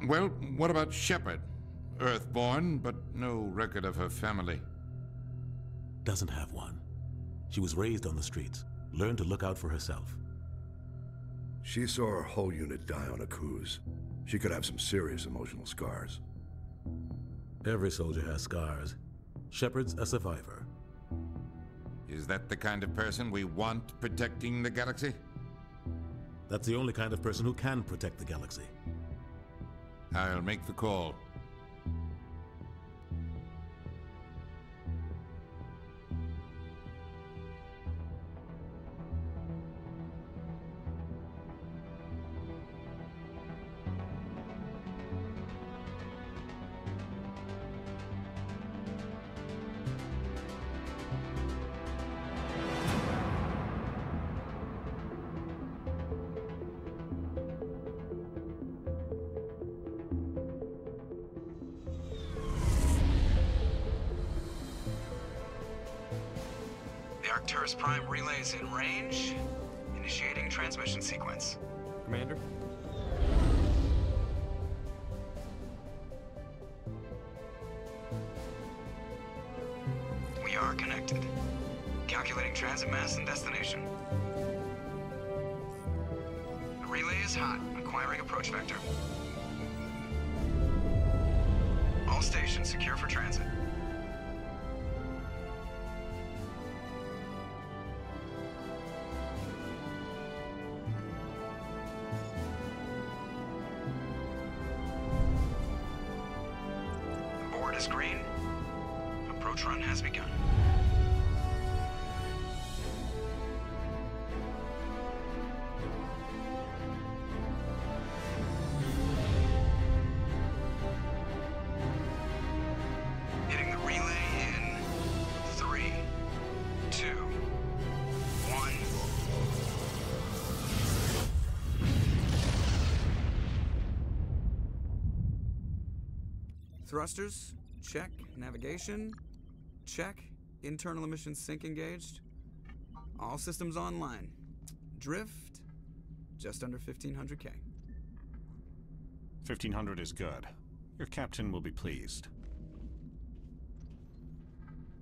Well, what about Shepard? Earthborn, but no record of her family. Doesn't have one. She was raised on the streets, learned to look out for herself. She saw her whole unit die on a cruise. She could have some serious emotional scars. Every soldier has scars. Shepard's a survivor. Is that the kind of person we want protecting the galaxy? That's the only kind of person who can protect the galaxy. I'll make the call. The Arcturus Prime relay is in range. Initiating transmission sequence. Commander? We are connected. Calculating transit mass and destination. The relay is hot. Acquiring approach vector. All stations secure for transit. The board is green. Approach run has begun. Hitting the relay in 3, 2, 1. Thrusters, check. Navigation, check. Internal emissions sync engaged. All systems online. Drift, just under 1500K. 1500 is good. Your captain will be pleased.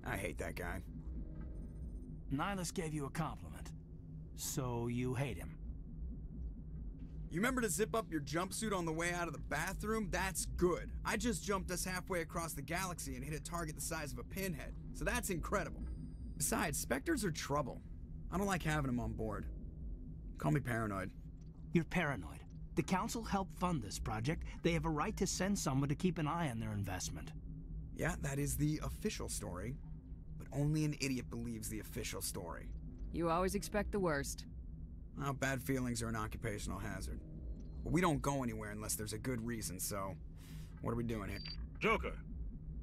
I hate that guy. Nihilus gave you a compliment. So you hate him. You remember to zip up your jumpsuit on the way out of the bathroom? That's good. I just jumped us halfway across the galaxy and hit a target the size of a pinhead, so that's incredible. Besides, Spectres are trouble. I don't like having them on board. Call me paranoid. You're paranoid. The Council helped fund this project. They have a right to send someone to keep an eye on their investment. Yeah, that is the official story. But only an idiot believes the official story. You always expect the worst. Well, bad feelings are an occupational hazard. But we don't go anywhere unless there's a good reason, so... what are we doing here? Joker,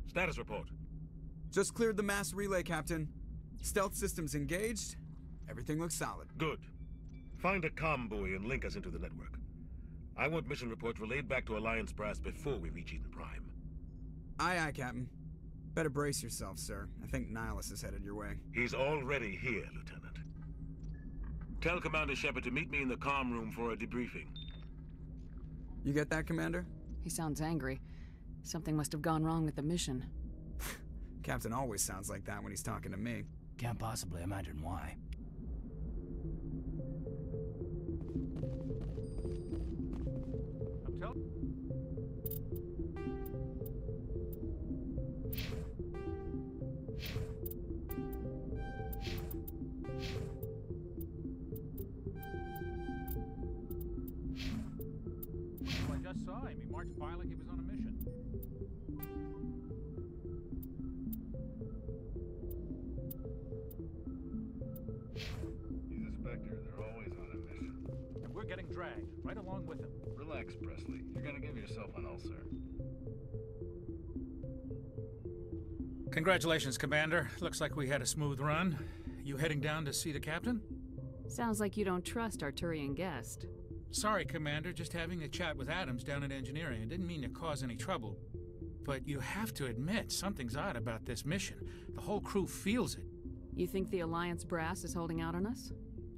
status report. Just cleared the mass relay, Captain. Stealth systems engaged. Everything looks solid. Good. Find a comm buoy and link us into the network. I want mission reports relayed back to Alliance Brass before we reach Eden Prime. Aye, aye, Captain. Better brace yourself, sir. I think Nihilus is headed your way. He's already here, Lieutenant. Tell Commander Shepard to meet me in the comm room for a debriefing. You get that, Commander? He sounds angry. Something must have gone wrong with the mission. Captain always sounds like that when he's talking to me. Can't possibly imagine why. I just saw him. He marched by like he was on a mission. He's a Spectre. They're always on a mission. And we're getting dragged, right along with him. Relax, Presley. You're gonna give yourself an ulcer. Congratulations, Commander. Looks like we had a smooth run. You heading down to see the captain? Sounds like you don't trust Arturian guest. Sorry, Commander. Just having a chat with Adams down at Engineering. I didn't mean to cause any trouble. But you have to admit, something's odd about this mission. The whole crew feels it. You think the Alliance brass is holding out on us?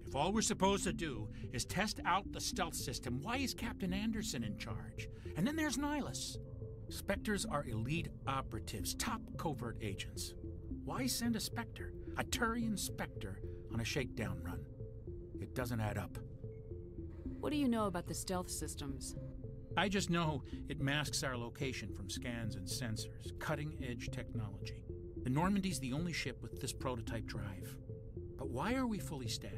If If all we're supposed to do is test out the stealth system, why is Captain Anderson in charge? And then there's Nihilus. Spectres are elite operatives, top covert agents. Why send a Spectre, a Turian Spectre, on a shakedown run? It doesn't add up. What do you know about the stealth systems? I just know it masks our location from scans and sensors, cutting-edge technology. The Normandy's the only ship with this prototype drive. But why are we fully staffed?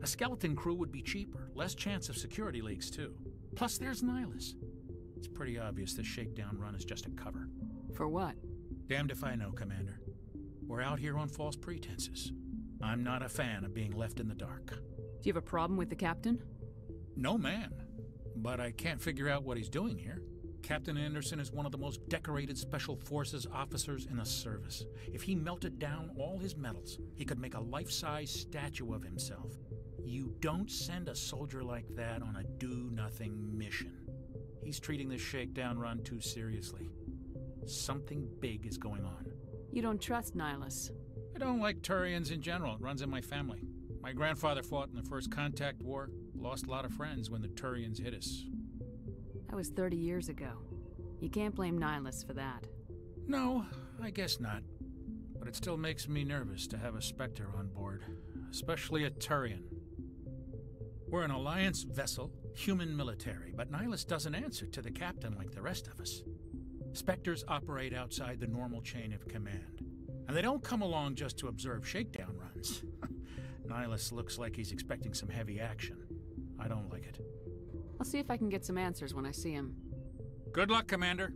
A skeleton crew would be cheaper, less chance of security leaks too. Plus there's Nihilus. It's pretty obvious this shakedown run is just a cover. For what? Damned if I know, Commander. We're out here on false pretenses. I'm not a fan of being left in the dark. Do you have a problem with the captain? No, ma'am. But I can't figure out what he's doing here. Captain Anderson is one of the most decorated Special Forces officers in the service. If he melted down all his medals, he could make a life-size statue of himself. You don't send a soldier like that on a do-nothing mission. He's treating this shakedown run too seriously. Something big is going on. You don't trust Nihilus? I don't like Turians in general. It runs in my family. My grandfather fought in the First Contact War, lost a lot of friends when the Turians hit us. That was 30 years ago. You can't blame Nihilus for that. No, I guess not. But it still makes me nervous to have a Spectre on board, especially a Turian. We're an Alliance vessel, human military, but Nihilus doesn't answer to the captain like the rest of us. Spectres operate outside the normal chain of command, and they don't come along just to observe shakedown runs. Nihilus looks like he's expecting some heavy action. I don't like it. I'll see if I can get some answers when I see him. Good luck, Commander.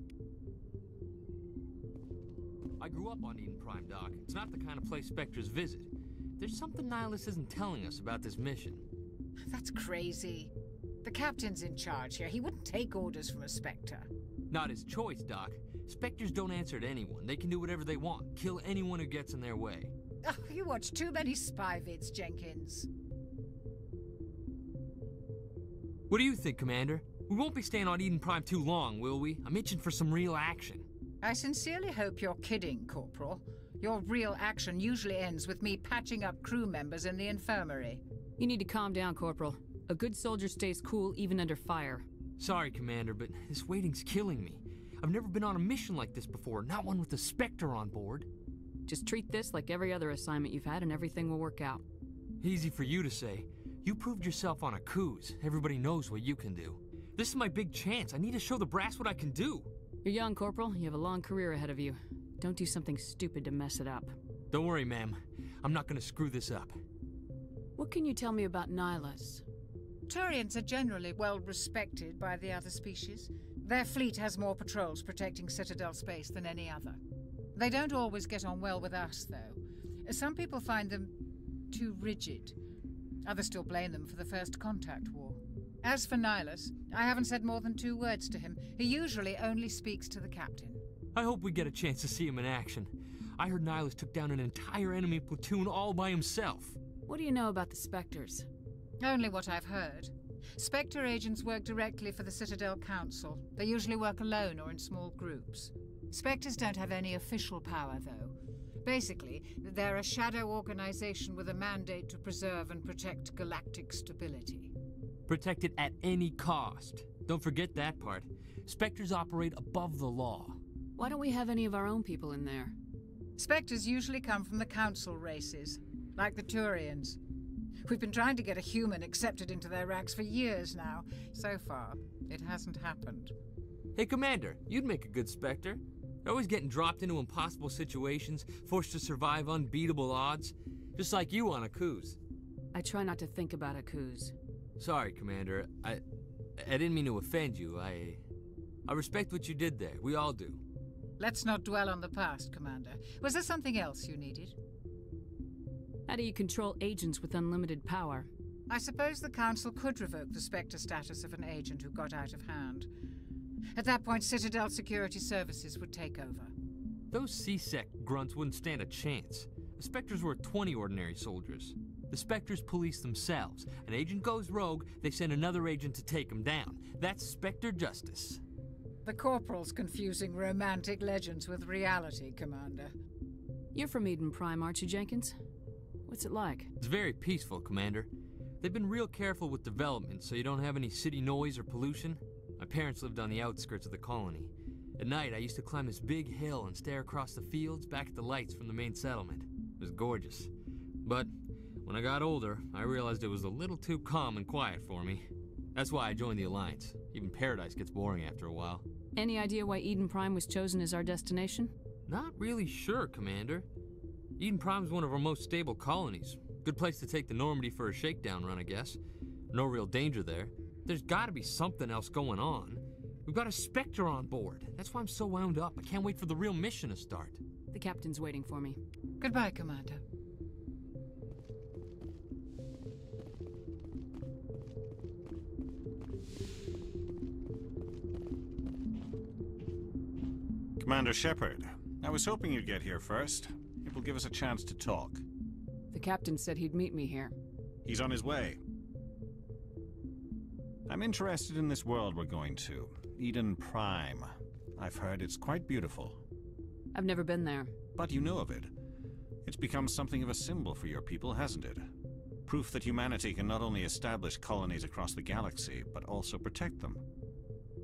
I grew up on Eden Prime, Doc. It's not the kind of place Spectres visit. There's something Nihilus isn't telling us about this mission. That's crazy. The captain's in charge here. He wouldn't take orders from a Spectre. Not his choice, Doc. Spectres don't answer to anyone. They can do whatever they want. Kill anyone who gets in their way. Oh, you watch too many spy vids, Jenkins. What do you think, Commander? We won't be staying on Eden Prime too long, will we? I'm itching for some real action. I sincerely hope you're kidding, Corporal. Your real action usually ends with me patching up crew members in the infirmary. You need to calm down, Corporal. A good soldier stays cool even under fire. Sorry, Commander, but this waiting's killing me. I've never been on a mission like this before, not one with a Spectre on board. Just treat this like every other assignment you've had and everything will work out. Easy for you to say. You proved yourself on Akuz. Everybody knows what you can do. This is my big chance. I need to show the brass what I can do. You're young, Corporal. You have a long career ahead of you. Don't do something stupid to mess it up. Don't worry, ma'am. I'm not gonna screw this up. What can you tell me about Nihilus? Turians are generally well respected by the other species. Their fleet has more patrols protecting Citadel space than any other. They don't always get on well with us, though. Some people find them too rigid. Others still blame them for the First Contact War. As for Nihilus, I haven't said more than 2 words to him. He usually only speaks to the captain. I hope we get a chance to see him in action. I heard Nihilus took down an entire enemy platoon all by himself. What do you know about the Spectres? Only what I've heard. Spectre agents work directly for the Citadel Council. They usually work alone or in small groups. Spectres don't have any official power, though. Basically, they're a shadow organization with a mandate to preserve and protect galactic stability. Protect it at any cost. Don't forget that part. Spectres operate above the law. Why don't we have any of our own people in there? Spectres usually come from the Council races, like the Turians. We've been trying to get a human accepted into their ranks for years now. So far, it hasn't happened. Hey, Commander, you'd make a good Spectre. They're always getting dropped into impossible situations, forced to survive unbeatable odds. Just like you on Akuz. I try not to think about Akuz. Sorry, Commander. I didn't mean to offend you. I respect what you did there. We all do. Let's not dwell on the past, Commander. Was there something else you needed? How do you control agents with unlimited power? I suppose the Council could revoke the Spectre status of an agent who got out of hand. At that point, Citadel Security Services would take over. Those C-Sec grunts wouldn't stand a chance. The Spectres were 20 ordinary soldiers. The Spectres police themselves. An agent goes rogue, they send another agent to take him down. That's Spectre justice. The Corporal's confusing romantic legends with reality, Commander. You're from Eden Prime, aren't you, Jenkins? What's it like? It's very peaceful, Commander. They've been real careful with development so you don't have any city noise or pollution. My parents lived on the outskirts of the colony. At night, I used to climb this big hill and stare across the fields back at the lights from the main settlement. It was gorgeous. But when I got older, I realized it was a little too calm and quiet for me. That's why I joined the Alliance. Even Paradise gets boring after a while. Any idea why Eden Prime was chosen as our destination? Not really sure, Commander. Eden Prime's one of our most stable colonies. Good place to take the Normandy for a shakedown run, I guess. No real danger there. There's gotta be something else going on. We've got a Spectre on board. That's why I'm so wound up. I can't wait for the real mission to start. The captain's waiting for me. Goodbye, Commander. Commander Shepard, I was hoping you'd get here first. It will give us a chance to talk. The captain said he'd meet me here. He's on his way. I'm interested in this world we're going to. Eden Prime. I've heard it's quite beautiful. I've never been there. But you know of it. It's become something of a symbol for your people, hasn't it? Proof that humanity can not only establish colonies across the galaxy, but also protect them.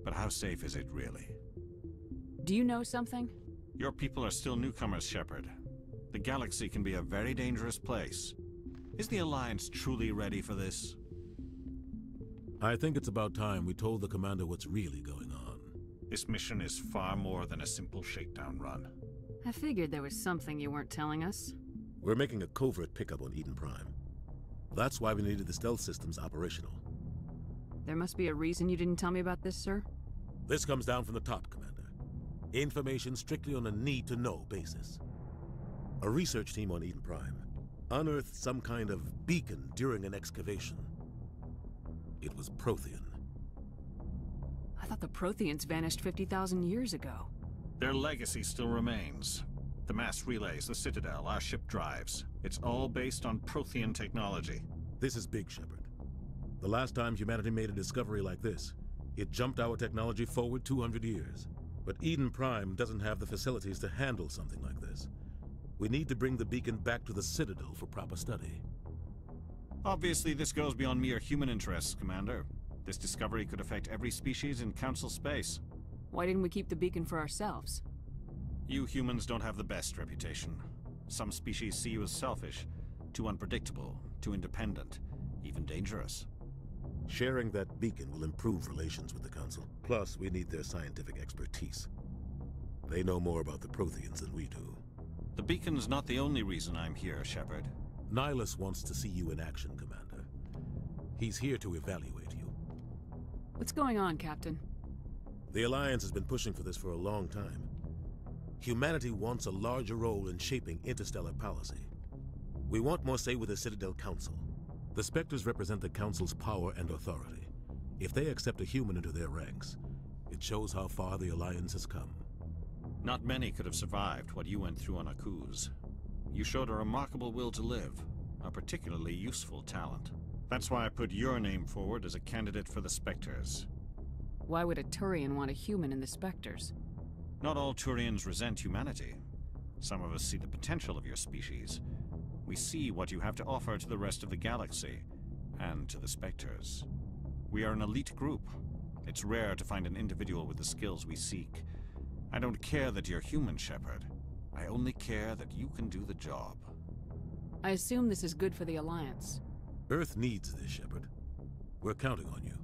But how safe is it, really? Do you know something? Your people are still newcomers, Shepard. The galaxy can be a very dangerous place. Is the Alliance truly ready for this? I think it's about time we told the Commander what's really going on. This mission is far more than a simple shakedown run. I figured there was something you weren't telling us. We're making a covert pickup on Eden Prime. That's why we needed the stealth systems operational. There must be a reason you didn't tell me about this, sir? This comes down from the top, Commander. Information strictly on a need-to-know basis. A research team on Eden Prime unearthed some kind of beacon during an excavation. It was Prothean. I thought the Protheans vanished 50,000 years ago. Their legacy still remains. The mass relays, the Citadel, our ship drives. It's all based on Prothean technology. This is big, Shepard. The last time humanity made a discovery like this, it jumped our technology forward 200 years. But Eden Prime doesn't have the facilities to handle something like this. We need to bring the beacon back to the Citadel for proper study. Obviously, this goes beyond mere human interests, Commander. This discovery could affect every species in Council space. Why didn't we keep the beacon for ourselves? You humans don't have the best reputation. Some species see you as selfish, too unpredictable, too independent, even dangerous. Sharing that beacon will improve relations with the Council. Plus, we need their scientific expertise. They know more about the Protheans than we do. The beacon's not the only reason I'm here, Shepard. Nihilus wants to see you in action, Commander. He's here to evaluate you. What's going on, Captain? The Alliance has been pushing for this for a long time. Humanity wants a larger role in shaping interstellar policy. We want more say with the Citadel Council. The Spectres represent the Council's power and authority. If they accept a human into their ranks, it shows how far the Alliance has come. Not many could have survived what you went through on Akuz. You showed a remarkable will to live, a particularly useful talent. That's why I put your name forward as a candidate for the Spectres. Why would a Turian want a human in the Spectres? Not all Turians resent humanity. Some of us see the potential of your species. We see what you have to offer to the rest of the galaxy, and to the Spectres. We are an elite group. It's rare to find an individual with the skills we seek. I don't care that you're human, Shepard. I only care that you can do the job. I assume this is good for the Alliance. Earth needs this, Shepard. We're counting on you.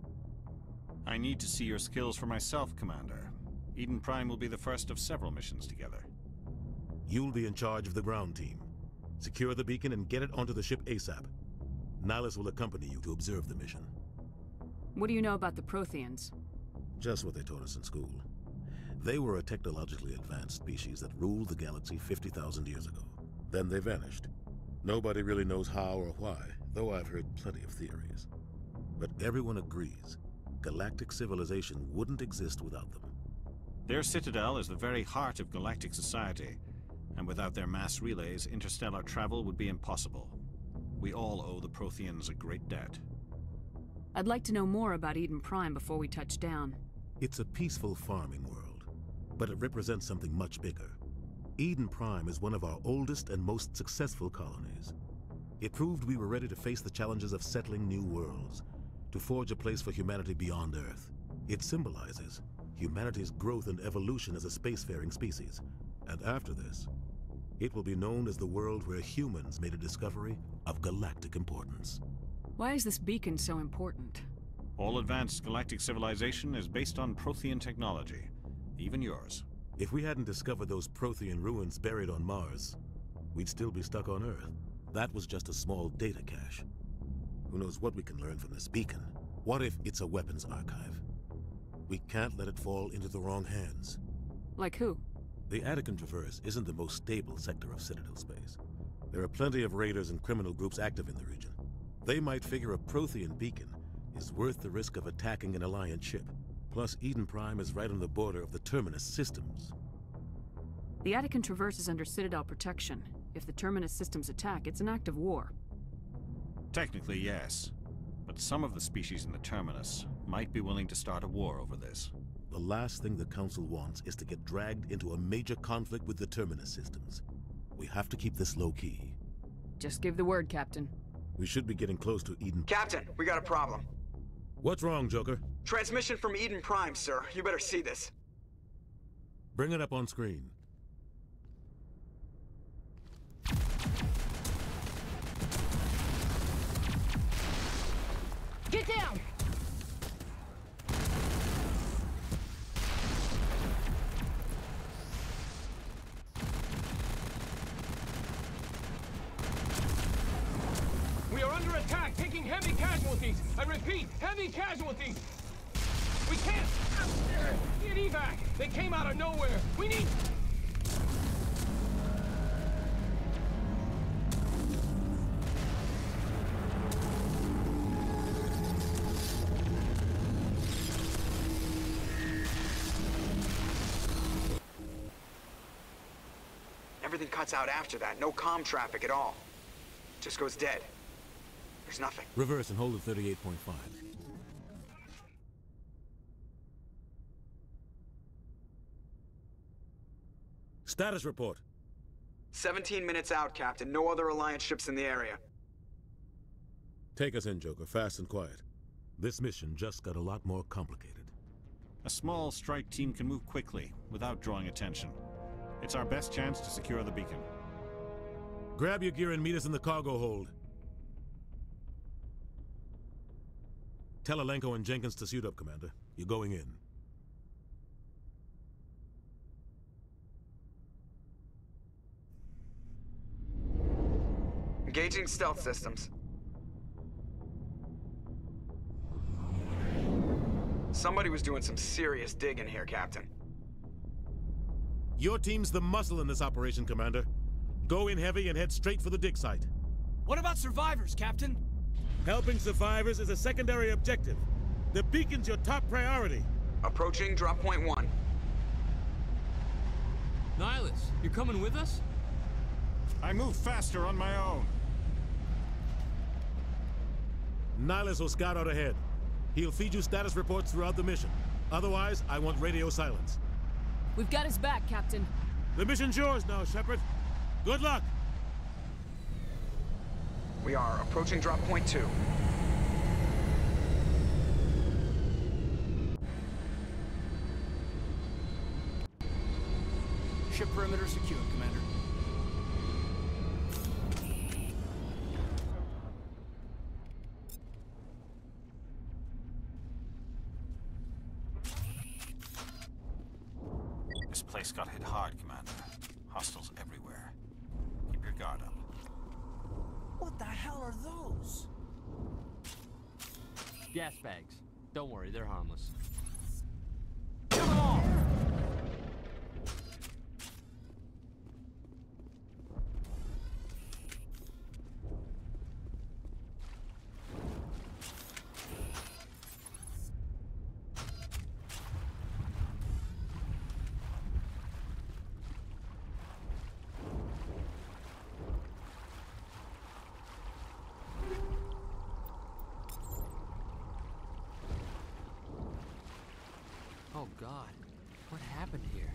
I need to see your skills for myself, Commander. Eden Prime will be the first of several missions together. You'll be in charge of the ground team. Secure the beacon and get it onto the ship ASAP. Nihilus will accompany you to observe the mission. What do you know about the Protheans? Just what they taught us in school. They were a technologically advanced species that ruled the galaxy 50,000 years ago. Then they vanished. Nobody really knows how or why, though I've heard plenty of theories. But everyone agrees, galactic civilization wouldn't exist without them. Their citadel is the very heart of galactic society, and without their mass relays, interstellar travel would be impossible. We all owe the Protheans a great debt. I'd like to know more about Eden Prime before we touch down. It's a peaceful farming world, but it represents something much bigger. Eden Prime is one of our oldest and most successful colonies. It proved we were ready to face the challenges of settling new worlds, to forge a place for humanity beyond Earth. It symbolizes humanity's growth and evolution as a spacefaring species. And after this, it will be known as the world where humans made a discovery of galactic importance. Why is this beacon so important? All advanced galactic civilization is based on Prothean technology, even yours. If we hadn't discovered those Prothean ruins buried on Mars, we'd still be stuck on Earth. That was just a small data cache. Who knows what we can learn from this beacon? What if it's a weapons archive? We can't let it fall into the wrong hands. Like who? The Attican Traverse isn't the most stable sector of Citadel space. There are plenty of raiders and criminal groups active in the region. They might figure a Prothean beacon is worth the risk of attacking an Alliance ship. Plus, Eden Prime is right on the border of the Terminus systems. The Attican Traverse is under Citadel protection. If the Terminus systems attack, it's an act of war. Technically, yes. But some of the species in the Terminus might be willing to start a war over this. The last thing the Council wants is to get dragged into a major conflict with the Terminus systems. We have to keep this low-key. Just give the word, Captain. We should be getting close to Eden. Captain, we got a problem. What's wrong, Joker? Transmission from Eden Prime, sir. You better see this. Bring it up on screen. Get down! We are under attack, taking heavy casualties. I repeat, heavy casualties. We can't get evac. They came out of nowhere. We need... Everything cuts out after that. No comm traffic at all. Just goes dead. There's nothing. Reverse and hold at 38.5. Status report. 17 minutes out, Captain. No other Alliance ships in the area. Take us in, Joker, fast and quiet. This mission just got a lot more complicated. A small strike team can move quickly, without drawing attention. It's our best chance to secure the beacon. Grab your gear and meet us in the cargo hold. Tell Alenko and Jenkins to suit up, Commander. You're going in. Engaging stealth systems. Somebody was doing some serious digging here, Captain. Your team's the muscle in this operation, Commander. Go in heavy and head straight for the dig site. What about survivors, Captain? Helping survivors is a secondary objective. The beacon's your top priority. Approaching drop point 1. Nihilus, you're coming with us? I move faster on my own. Nihilus will scout out ahead. He'll feed you status reports throughout the mission. Otherwise, I want radio silence. We've got his back, Captain. The mission's yours now, Shepard. Good luck! We are approaching drop point 2. Ship perimeter secured, Commander. This place got hit hard, Commander. Hostiles everywhere. Keep your guard up. What the hell are those? Gas bags. Don't worry, they're harmless. Come on! Oh God, what happened here?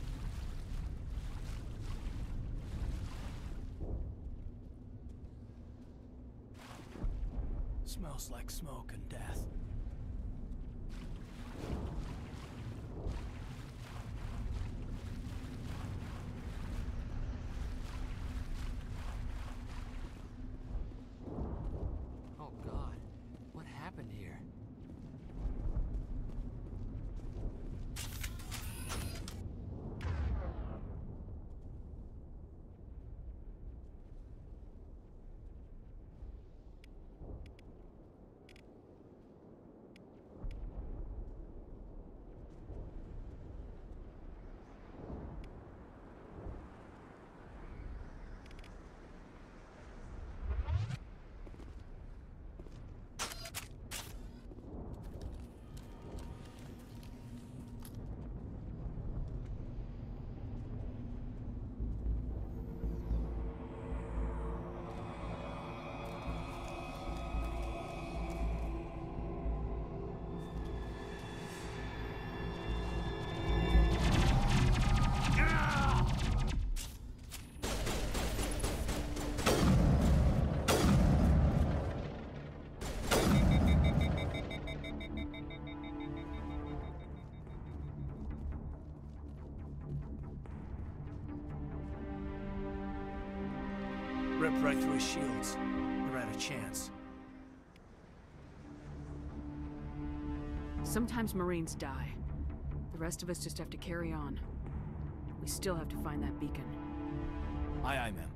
Smells like smoke and death. Oh God, what happened here? Ripped right through his shields. Never had a chance. Sometimes Marines die. The rest of us just have to carry on. We still have to find that beacon. Aye, aye, ma'am.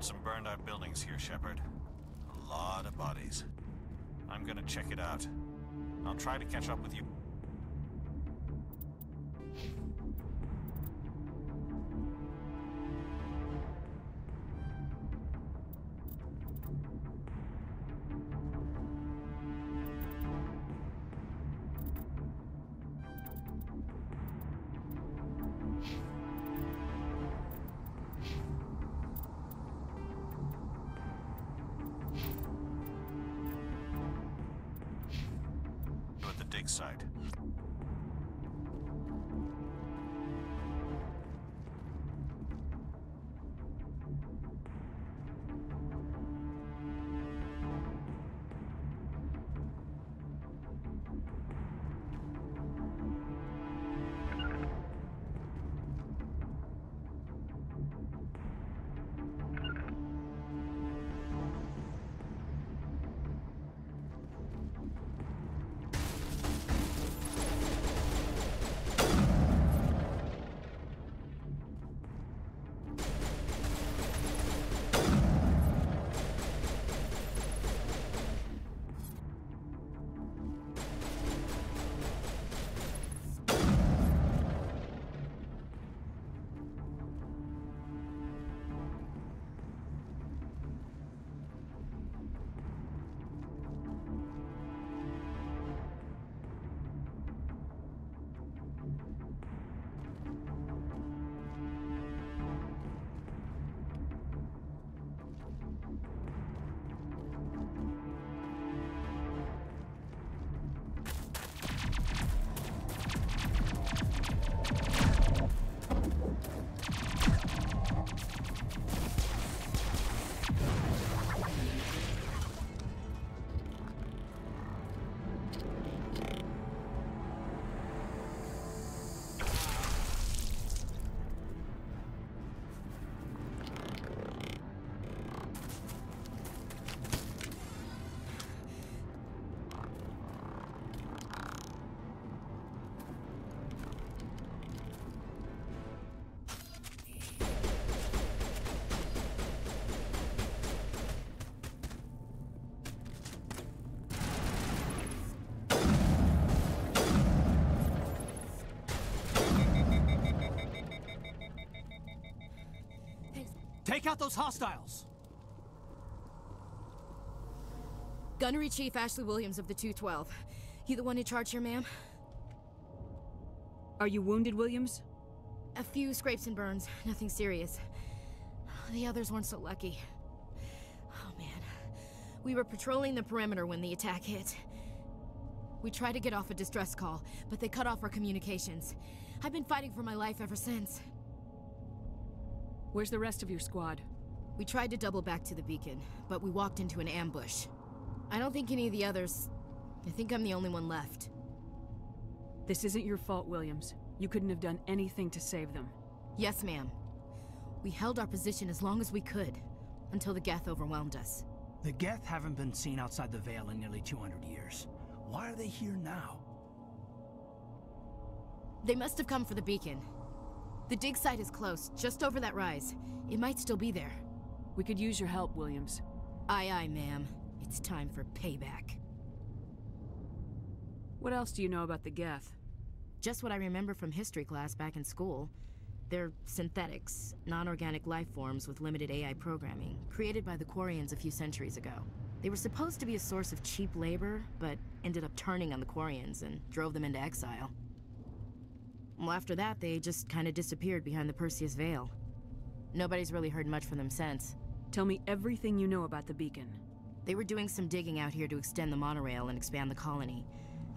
Some burned out buildings here, Shepard. A lot of bodies. I'm gonna check it out. I'll try to catch up with you. At the dig site. Take out those hostiles! Gunnery Chief Ashley Williams of the 212. You the one in charge here, ma'am? Are you wounded, Williams? A few scrapes and burns, nothing serious. The others weren't so lucky. Oh man. We were patrolling the perimeter when the attack hit. We tried to get off a distress call, but they cut off our communications. I've been fighting for my life ever since. Where's the rest of your squad? We tried to double back to the beacon, but we walked into an ambush. I don't think any of the others... I think I'm the only one left. This isn't your fault, Williams. You couldn't have done anything to save them. Yes, ma'am. We held our position as long as we could, until the Geth overwhelmed us. The Geth haven't been seen outside the Veil in nearly 200 years. Why are they here now? They must have come for the beacon. The dig site is close, just over that rise. It might still be there. We could use your help, Williams. Aye, aye, ma'am. It's time for payback. What else do you know about the Geth? Just what I remember from history class back in school. They're synthetics, non-organic life forms with limited AI programming, created by the Quarians a few centuries ago. They were supposed to be a source of cheap labor, but ended up turning on the Quarians and drove them into exile. Well, after that, they just kind of disappeared behind the Perseus Veil. Nobody's really heard much from them since. Tell me everything you know about the beacon. They were doing some digging out here to extend the monorail and expand the colony.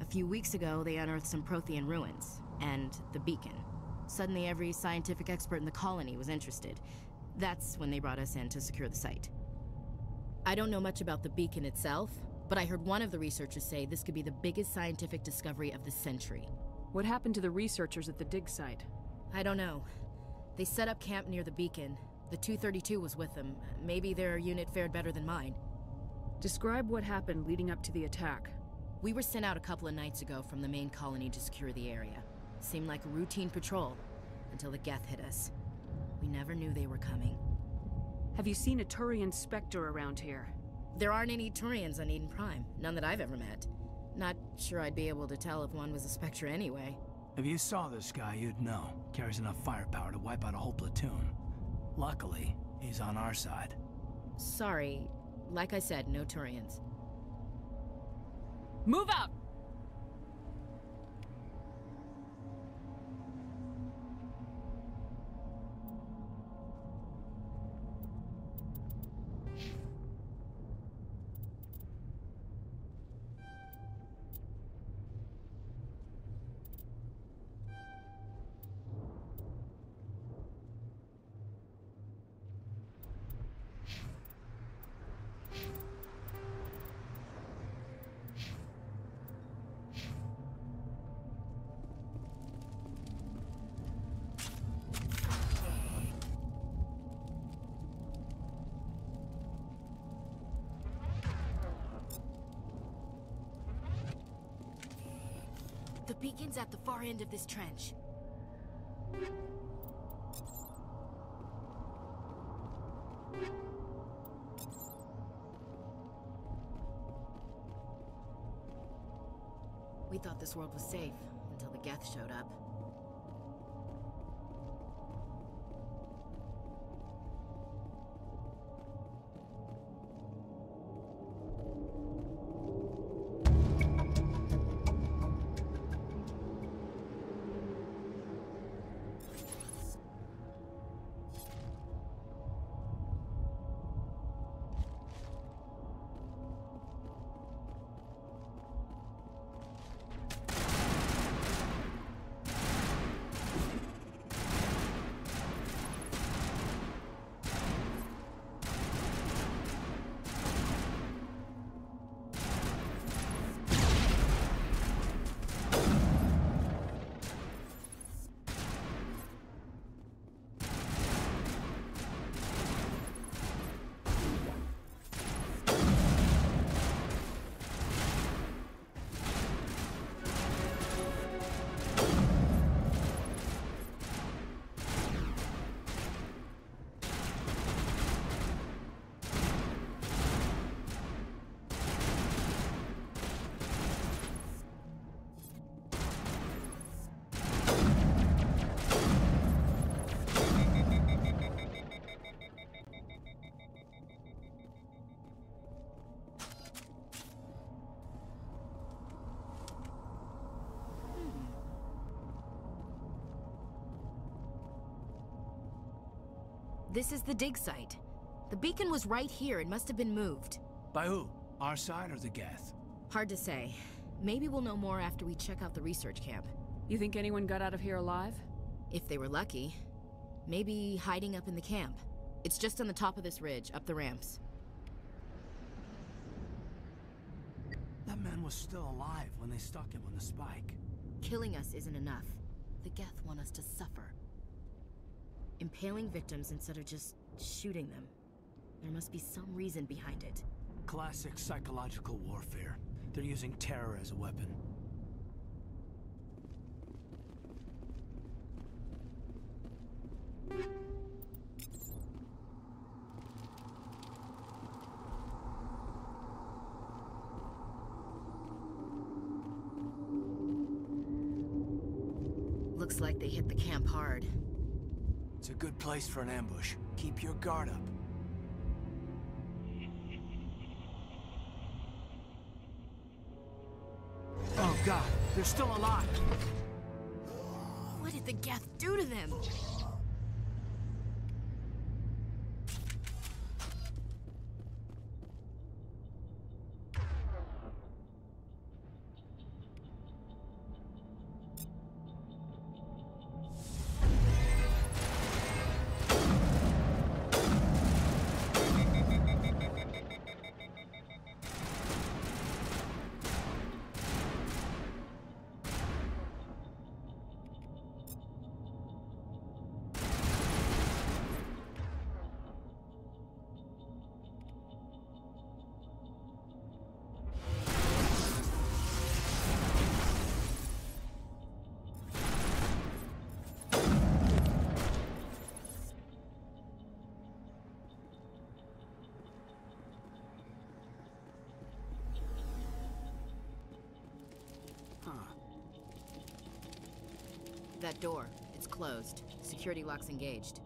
A few weeks ago, they unearthed some Prothean ruins, and the beacon. Suddenly, every scientific expert in the colony was interested. That's when they brought us in to secure the site. I don't know much about the beacon itself, but I heard one of the researchers say this could be the biggest scientific discovery of the century. What happened to the researchers at the dig site? I don't know. They set up camp near the beacon. The 232 was with them. Maybe their unit fared better than mine. Describe what happened leading up to the attack. We were sent out a couple of nights ago from the main colony to secure the area. Seemed like a routine patrol, until the Geth hit us. We never knew they were coming. Have you seen a Turian Spectre around here? There aren't any Turians on Eden Prime. None that I've ever met. Not sure I'd be able to tell if one was a Spectre anyway. If you saw this guy, you'd know. Carries enough firepower to wipe out a whole platoon. Luckily, he's on our side. Sorry. Like I said, no Turians. Move out! The beacon's at the far end of this trench. We thought this world was safe until the Geth showed up. This is the dig site. The beacon was right here. It must have been moved. By who? Our side or the Geth? Hard to say. Maybe we'll know more after we check out the research camp. You think anyone got out of here alive? If they were lucky. Maybe hiding up in the camp. It's just on the top of this ridge, up the ramps. That man was still alive when they stuck him on the spike. Killing us isn't enough. The Geth want us to suffer. Impaling victims instead of just shooting them. There must be some reason behind it. Classic psychological warfare. They're using terror as a weapon. Looks like they hit the camp hard. It's a good place for an ambush. Keep your guard up. Oh god, they're still alive! What did the Geth do to them? That door, it's closed. Security lock's engaged.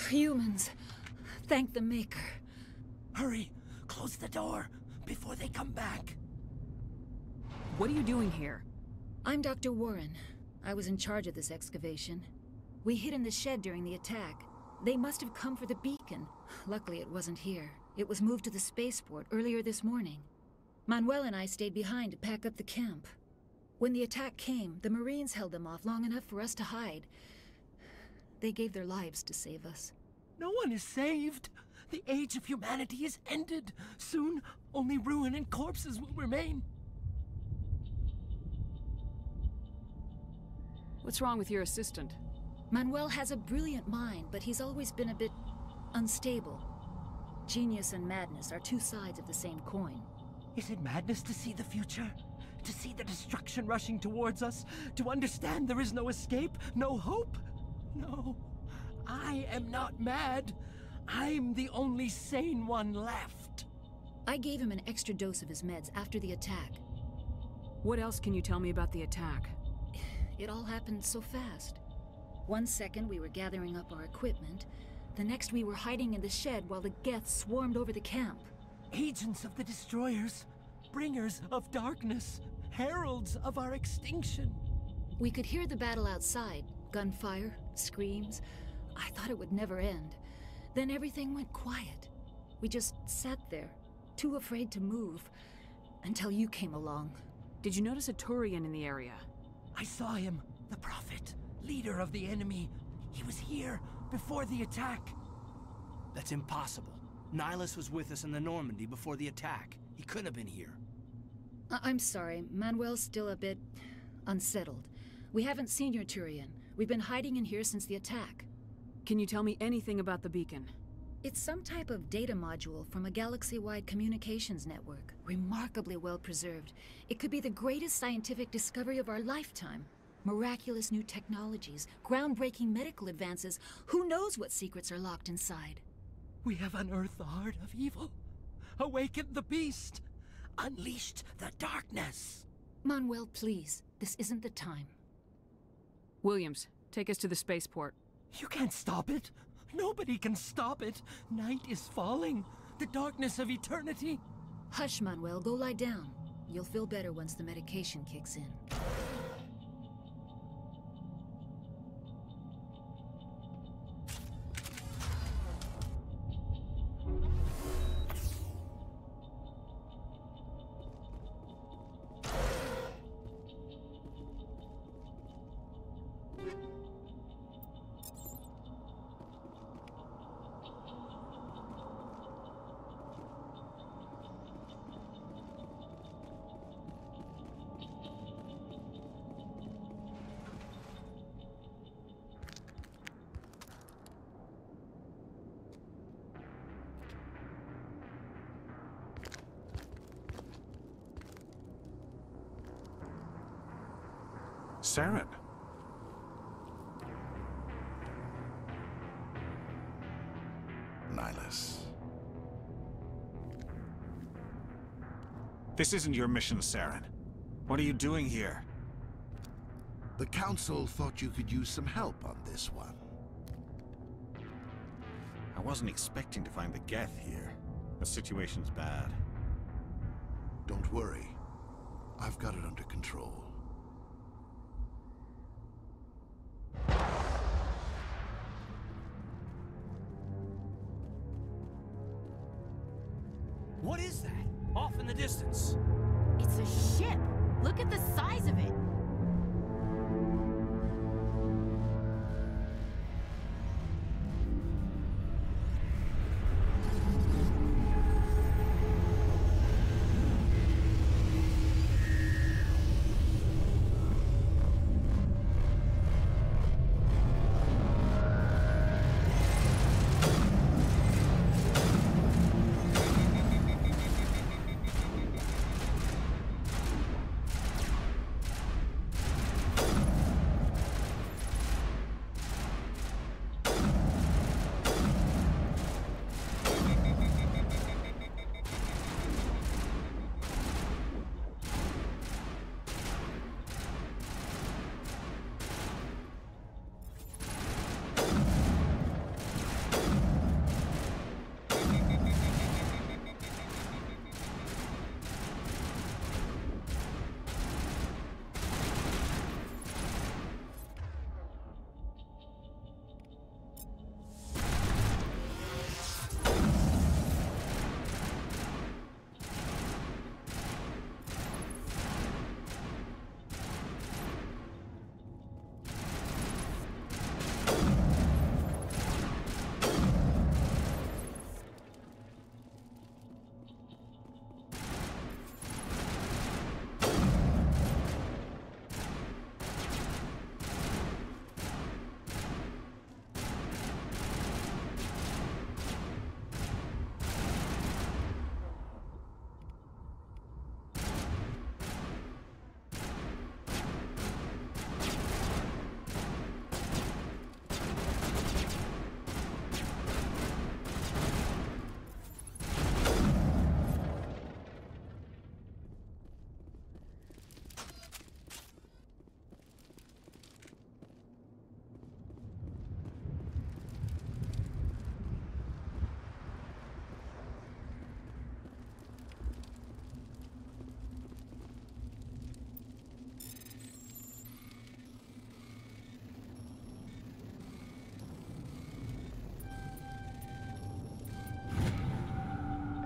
Humans. Thank the Maker. Hurry! Close the door before they come back. What are you doing here? I'm Dr. Warren. I was in charge of this excavation. We hid in the shed during the attack. They must have come for the beacon. Luckily, it wasn't here. It was moved to the spaceport earlier this morning. Manuel and I stayed behind to pack up the camp. When the attack came, the Marines held them off long enough for us to hide. They gave their lives to save us. No one is saved. The age of humanity is ended. Soon, only ruin and corpses will remain. What's wrong with your assistant? Manuel has a brilliant mind, but he's always been a bit unstable. Genius and madness are two sides of the same coin. Is it madness to see the future? To see the destruction rushing towards us? To understand there is no escape, no hope? No, I am not mad. I'm the only sane one left. I gave him an extra dose of his meds after the attack. What else can you tell me about the attack? It all happened so fast. 1 second we were gathering up our equipment. The next we were hiding in the shed while the Geth swarmed over the camp. Agents of the Destroyers, bringers of darkness, heralds of our extinction. We could hear the battle outside. Gunfire, screams. I thought it would never end. Then everything went quiet. We just sat there, too afraid to move, until you came along. Did you notice a Turian in the area? I saw him, the Prophet, leader of the enemy. He was here before the attack. That's impossible. Nihilus was with us in the Normandy before the attack. He couldn't have been here. I'm sorry. Manuel's still a bit unsettled. We haven't seen your Turian. We've been hiding in here since the attack. Can you tell me anything about the beacon? It's some type of data module from a galaxy-wide communications network. Remarkably well preserved. It could be the greatest scientific discovery of our lifetime. Miraculous new technologies, groundbreaking medical advances. Who knows what secrets are locked inside? We have unearthed the heart of evil, awakened the beast, unleashed the darkness. Manuel, please. This isn't the time. Williams, take us to the spaceport. You can't stop it. Nobody can stop it. Night is falling. The darkness of eternity. Hush, Manuel. Go lie down. You'll feel better once the medication kicks in. Saren. Nihlus. This isn't your mission, Saren. What are you doing here? The Council thought you could use some help on this one. I wasn't expecting to find the Geth here. The situation's bad. Don't worry. I've got it under control. What is that? Off in the distance. It's a ship. Look at the size of it.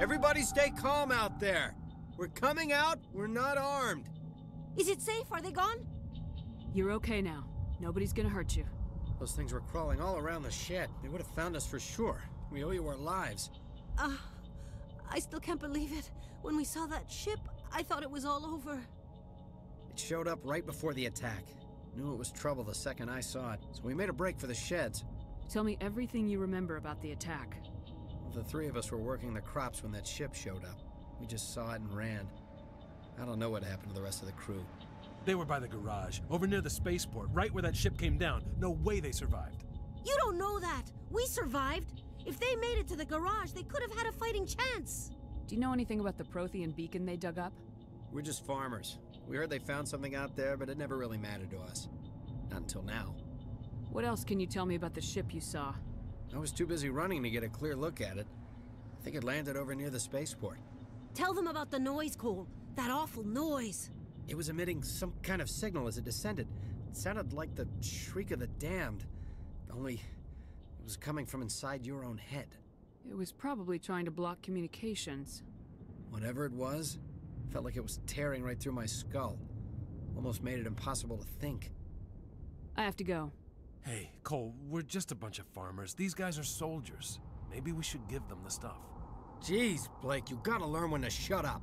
Everybody stay calm out there. We're coming out, we're not armed. Is it safe? Are they gone? You're okay now. Nobody's gonna hurt you. Those things were crawling all around the shed. They would have found us for sure. We owe you our lives. I still can't believe it. When we saw that ship, I thought it was all over. It showed up right before the attack. Knew it was trouble the second I saw it, so we made a break for the sheds. Tell me everything you remember about the attack. The three of us were working the crops when that ship showed up. We just saw it and ran. I don't know what happened to the rest of the crew. They were by the garage, over near the spaceport, right where that ship came down. No way they survived. You don't know that. We survived. If they made it to the garage, they could have had a fighting chance. Do you know anything about the Prothean beacon they dug up? We're just farmers. We heard they found something out there, but it never really mattered to us. Not until now. What else can you tell me about the ship you saw? I was too busy running to get a clear look at it. I think it landed over near the spaceport. Tell them about the noise, Cole. That awful noise. It was emitting some kind of signal as it descended. It sounded like the shriek of the damned. Only, it was coming from inside your own head. It was probably trying to block communications. Whatever it was, felt like it was tearing right through my skull. Almost made it impossible to think. I have to go. Hey, Cole, we're just a bunch of farmers. These guys are soldiers. Maybe we should give them the stuff. Jeez, Blake, you gotta learn when to shut up.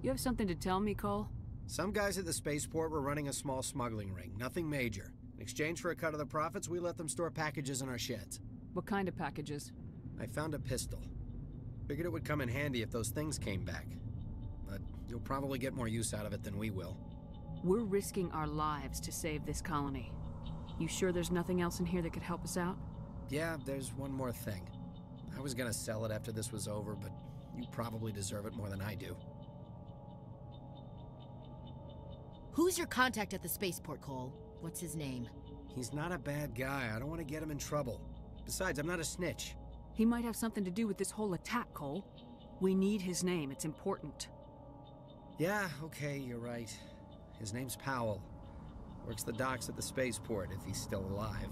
You have something to tell me, Cole? Some guys at the spaceport were running a small smuggling ring, nothing major. In exchange for a cut of the profits, we let them store packages in our sheds. What kind of packages? I found a pistol. Figured it would come in handy if those things came back. But you'll probably get more use out of it than we will. We're risking our lives to save this colony. You sure there's nothing else in here that could help us out? Yeah, there's one more thing. I was gonna sell it after this was over, but you probably deserve it more than I do. Who's your contact at the spaceport, Cole? What's his name? He's not a bad guy. I don't want to get him in trouble. Besides, I'm not a snitch. He might have something to do with this whole attack, Cole. We need his name. It's important. Yeah, okay, you're right. His name's Powell. Works the docks at the spaceport, if he's still alive.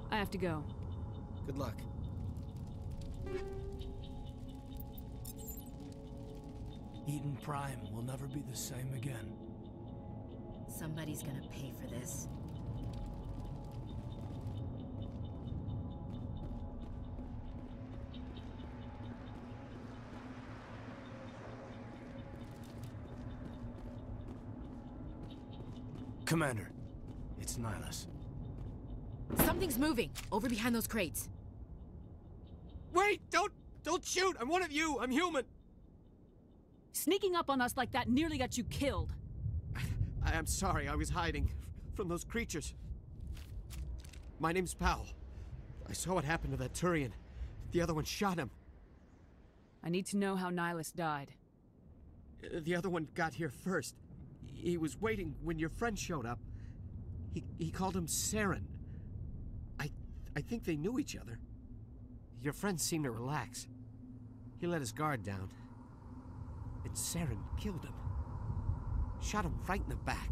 I have to go. Good luck. Eden Prime will never be the same again. Somebody's gonna pay for this. Commander, it's Nihilus. Something's moving, over behind those crates. Wait! Don't shoot! I'm one of you! I'm human! Sneaking up on us like that nearly got you killed. I'm sorry, I was hiding from those creatures. My name's Powell. I saw what happened to that Turian. The other one shot him. I need to know how Nihilus died. The other one got here first. He was waiting when your friend showed up. He called him Saren. I think they knew each other. Your friend seemed to relax. He let his guard down. And Saren killed him. Shot him right in the back.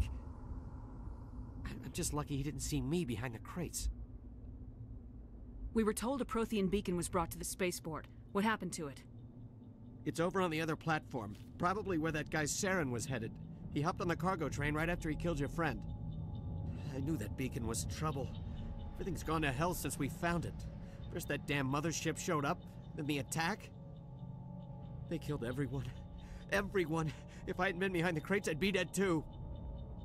I'm just lucky he didn't see me behind the crates. We were told a Prothean beacon was brought to the spaceport. What happened to it? It's over on the other platform. Probably where that guy Saren was headed. He hopped on the cargo train right after he killed your friend. I knew that beacon was trouble. Everything's gone to hell since we found it. First that damn mothership showed up, then the attack. They killed everyone. Everyone. If I hadn't been behind the crates, I'd be dead too.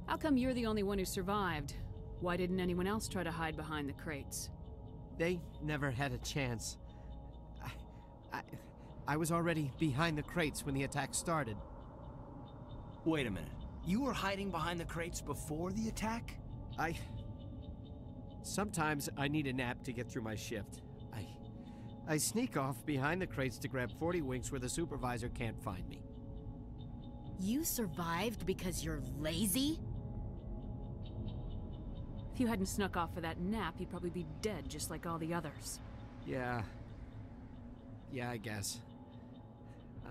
How come you're the only one who survived? Why didn't anyone else try to hide behind the crates? They never had a chance. I was already behind the crates when the attack started. Wait a minute. You were hiding behind the crates before the attack? Sometimes I need a nap to get through my shift. I sneak off behind the crates to grab 40 winks where the supervisor can't find me. You survived because you're lazy? If you hadn't snuck off for that nap, you'd probably be dead just like all the others. Yeah, I guess.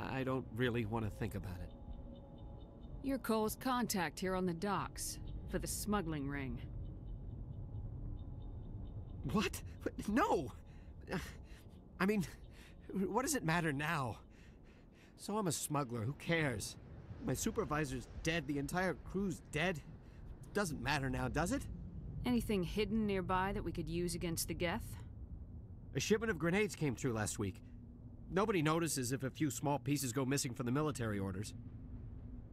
I don't really want to think about it. You're Cole's contact here on the docks, for the smuggling ring. What? No! I mean, what does it matter now? So I'm a smuggler, who cares? My supervisor's dead, the entire crew's dead. Doesn't matter now, does it? Anything hidden nearby that we could use against the Geth? A shipment of grenades came through last week. Nobody notices if a few small pieces go missing from the military orders.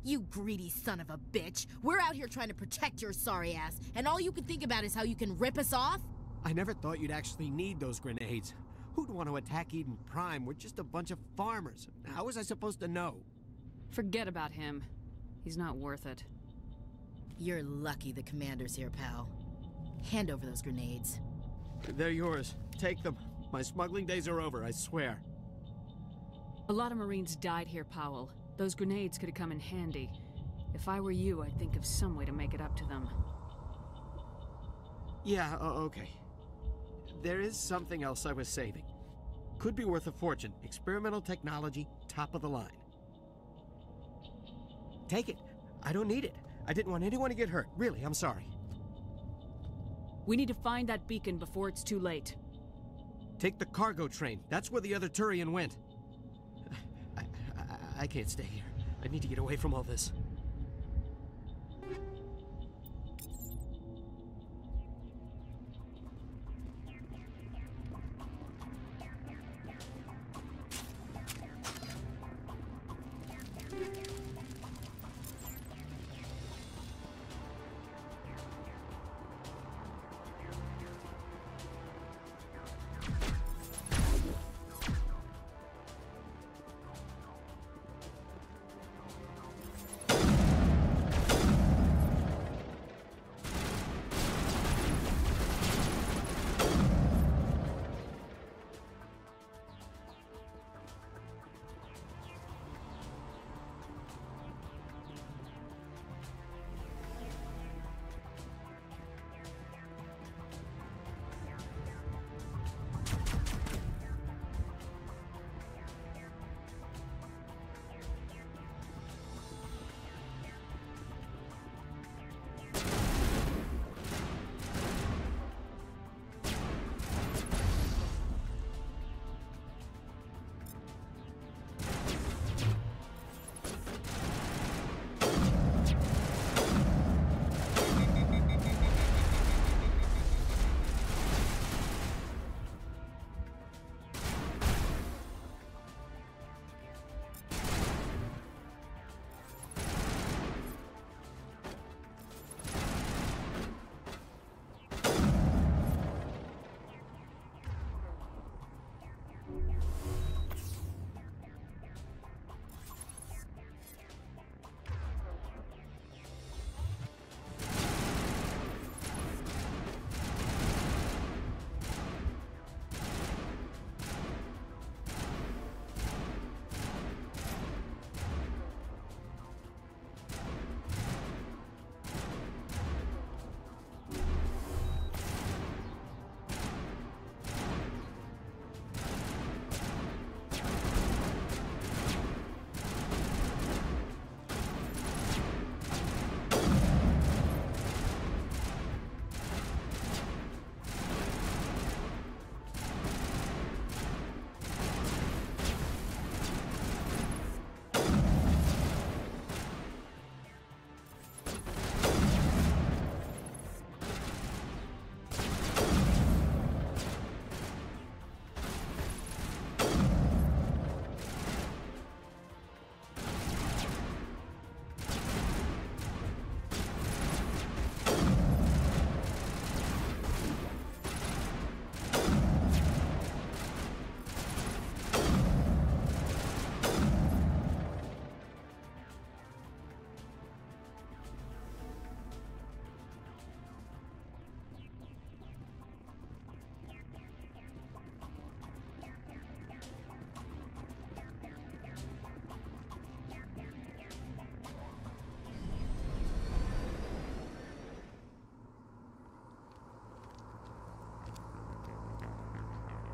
You greedy son of a bitch! We're out here trying to protect your sorry ass, and all you can think about is how you can rip us off? I never thought you'd actually need those grenades. Who'd want to attack Eden Prime? We're just a bunch of farmers. How was I supposed to know? Forget about him. He's not worth it. You're lucky the commander's here, pal. Hand over those grenades. They're yours. Take them. My smuggling days are over, I swear. A lot of Marines died here, Powell. Those grenades could have come in handy. If I were you, I'd think of some way to make it up to them. Yeah, okay. There is something else I was saving. Could be worth a fortune. Experimental technology, top of the line. Take it. I don't need it. I didn't want anyone to get hurt. Really, I'm sorry. We need to find that beacon before it's too late. Take the cargo train. That's where the other Turian went. I can't stay here. I need to get away from all this.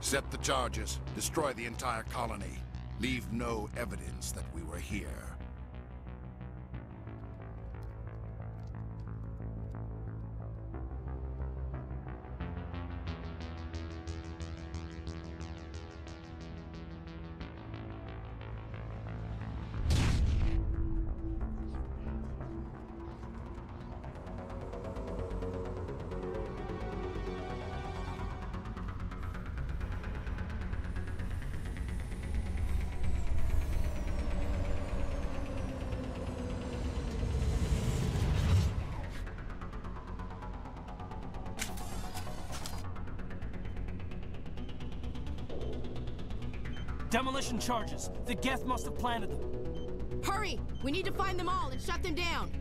Set the charges. Destroy the entire colony. Leave no evidence that we were here. Demolition charges. The Geth must have planted them. Hurry! We need to find them all and shut them down!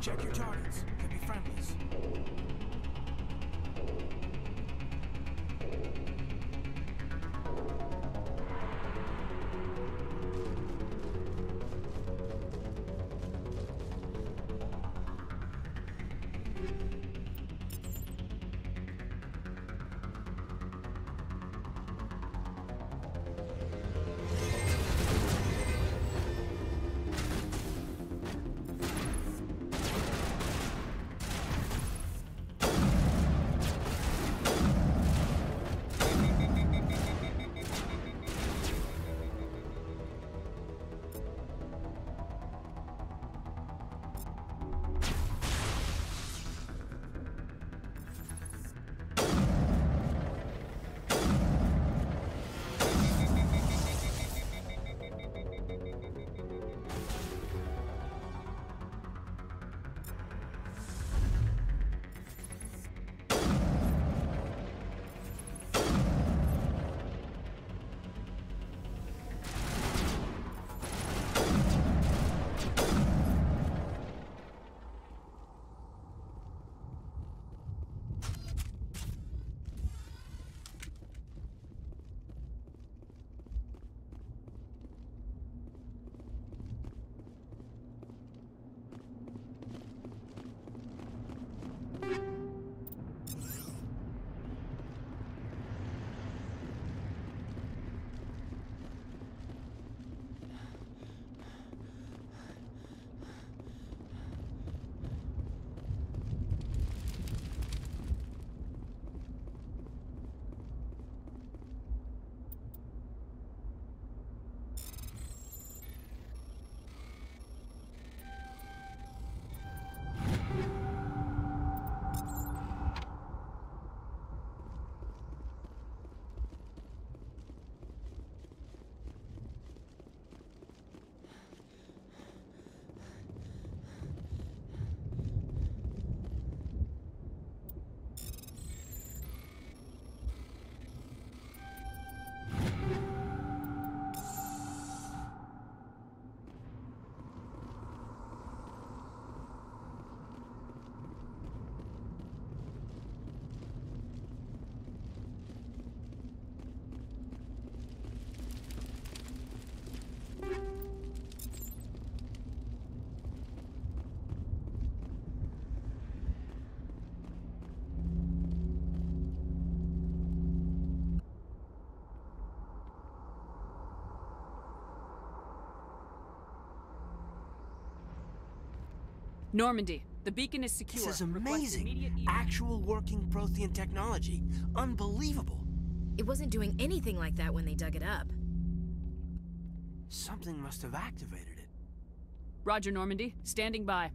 Check your targets. Could be friendlies. Normandy, the beacon is secure. This is Request amazing. immediate Actual working Prothean technology. Unbelievable. It wasn't doing anything like that when they dug it up. Something must have activated it. Roger, Normandy. Standing by.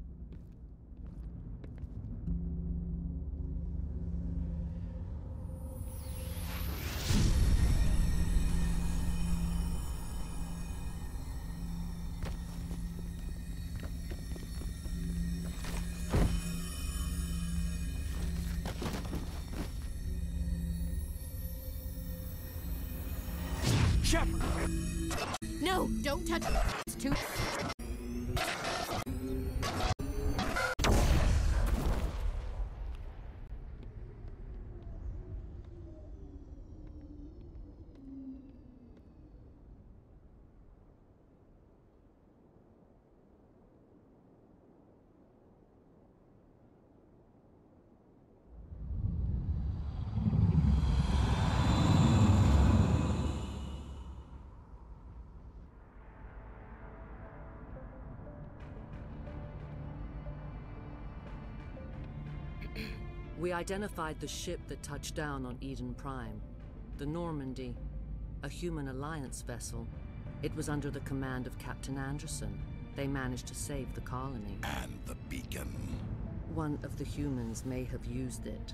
Shepard! No, don't touch it. It's too... We identified the ship that touched down on Eden Prime. The Normandy, a human alliance vessel. It was under the command of Captain Anderson. They managed to save the colony. And the beacon. One of the humans may have used it.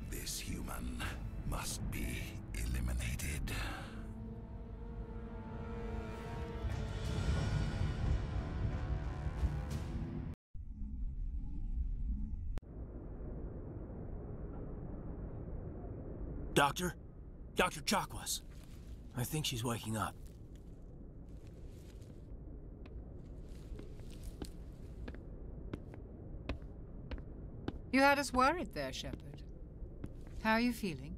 This human must be eliminated. Doctor? Dr. Chakwas. I think she's waking up. You had us worried there, Shepard. How are you feeling?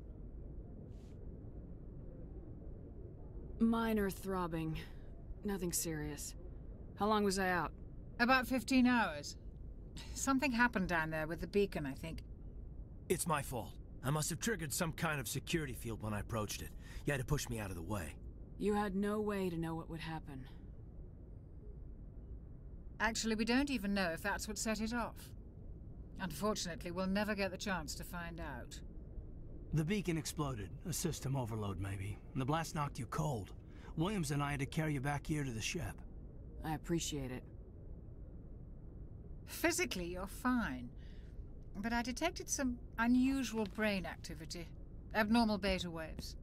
Minor throbbing. Nothing serious. How long was I out? About 15 hours. Something happened down there with the beacon, I think. It's my fault. I must have triggered some kind of security field when I approached it. You had to push me out of the way. You had no way to know what would happen. Actually, we don't even know if that's what set it off. Unfortunately, we'll never get the chance to find out. The beacon exploded. A system overload, maybe. The blast knocked you cold. Williams and I had to carry you back here to the ship. I appreciate it. Physically, you're fine. But I detected some unusual brain activity. Abnormal beta waves.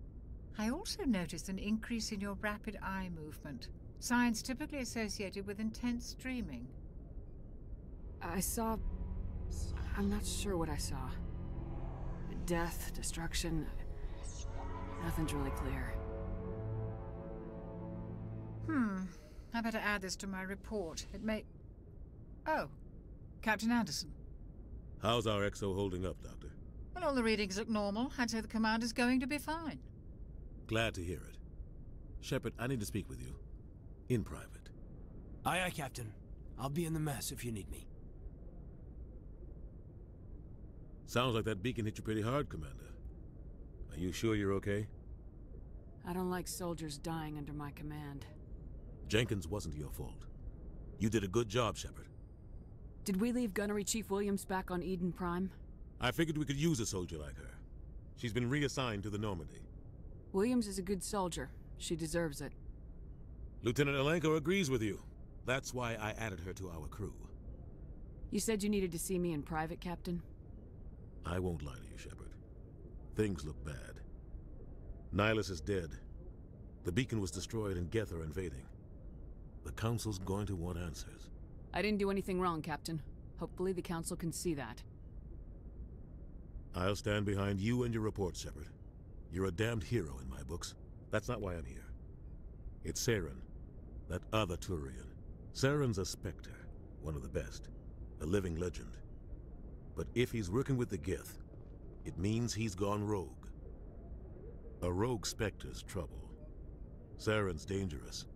I also noticed an increase in your rapid eye movement. Signs typically associated with intense dreaming. I saw... I'm not sure what I saw. Death, destruction... Nothing's really clear. I better add this to my report. It may... Oh, Captain Anderson. How's our XO holding up, Doctor? Well, all the readings look normal. I'd say the commander's going to be fine. Glad to hear it. Shepard, I need to speak with you. In private. Aye, aye, Captain. I'll be in the mess if you need me. Sounds like that beacon hit you pretty hard, Commander. Are you sure you're okay? I don't like soldiers dying under my command. Jenkins wasn't your fault. You did a good job, Shepard. Did we leave Gunnery Chief Williams back on Eden Prime? I figured we could use a soldier like her. She's been reassigned to the Normandy. Williams is a good soldier. She deserves it. Lieutenant Alenko agrees with you. That's why I added her to our crew. You said you needed to see me in private, Captain? I won't lie to you, Shepard. Things look bad. Nihilus is dead. The beacon was destroyed and Geth are invading. The Council's going to want answers. I didn't do anything wrong, Captain. Hopefully the Council can see that. I'll stand behind you and your report, Shepard. You're a damned hero in my books. That's not why I'm here. It's Saren, that other Turian. Saren's a Spectre, one of the best. A living legend. But if he's working with the Geth, it means he's gone rogue. A rogue Spectre's trouble. Saren's dangerous,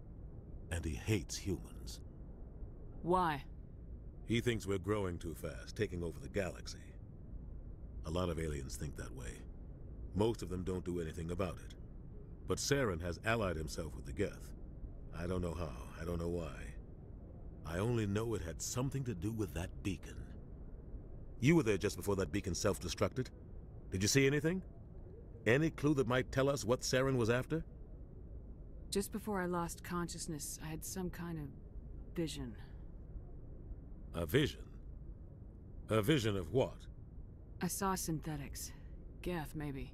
and he hates humans. Why? He thinks we're growing too fast, taking over the galaxy. A lot of aliens think that way. Most of them don't do anything about it. But Saren has allied himself with the Geth. I don't know how, I don't know why. I only know it had something to do with that beacon. You were there just before that beacon self-destructed. Did you see anything? Any clue that might tell us what Saren was after? Just before I lost consciousness, I had some kind of vision. A vision? A vision of what? I saw synthetics. Geth, maybe.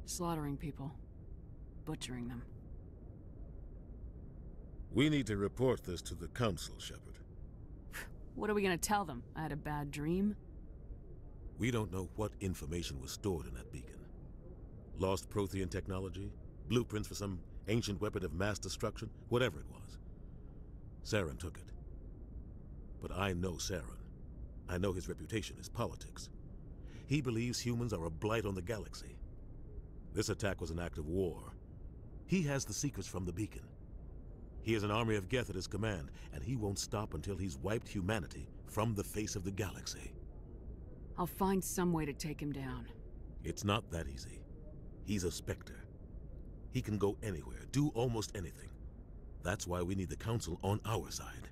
Slaughtering people. Butchering them. We need to report this to the Council, Shepard. What are we gonna tell them? I had a bad dream? We don't know what information was stored in that beacon. Lost Prothean technology? Blueprints for some ancient weapon of mass destruction? Whatever it was. Saren took it. But I know Saren. I know his reputation is politics. He believes humans are a blight on the galaxy. This attack was an act of war. He has the secrets from the beacon. He has an army of Geth at his command, and he won't stop until he's wiped humanity from the face of the galaxy. I'll find some way to take him down. It's not that easy. He's a Spectre. He can go anywhere, do almost anything. That's why we need the Council on our side.